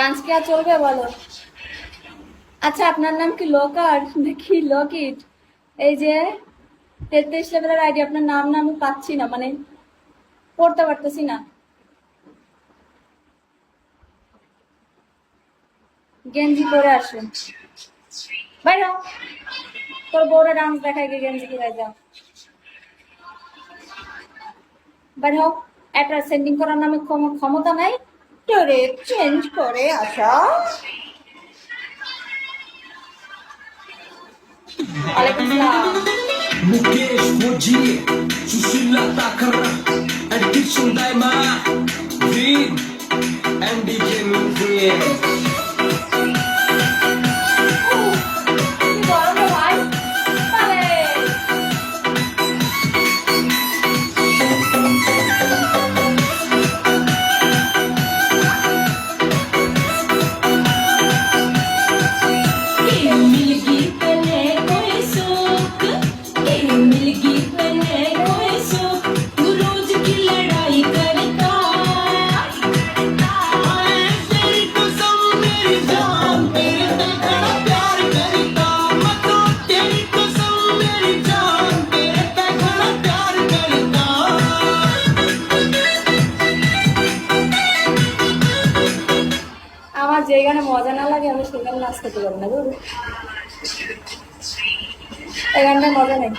Dance কি আর চলবে বলো? আচ্ছা আপনার নাম কি লোকার নাকি লকিট? এই যে 33 লেভেলের আইডি, আপনার নাম না আমি পাচ্ছি না, মানে পড়তে পারতেছি না। গেঞ্জি পরে আসেন, বাইরে হও। তোর বউরা ডান্স দেখায় গিয়ে গেঞ্জি পরে যাও, বাইরে হও। একটা সেন্ডিং করার নামে ক্ষমতা নাই তোরে চেঞ্জ করে আসা। ওয়ালাইকুম আসসালাম। Mukesh Moji, Sushila Takara, and Kishun Daima, Dean, and DJ Minkuye. কি গরম রে ভাই, পারে। मिलगी तने कोई सुख, मिलगी तने कोई सुख, तू रोज की लड़ाई करता है। तेरी कसम मेरी जान, तेरे पे खड़ा प्यार करता मैं तो। तेरी कसम मेरी जान, तेरे पे खड़ा प्यार करता। আমার যে গানে মজা না লাগে আমি সেখানে নাচ করতে পারবো না, বুঝলি? এই গানটার মজা নেই।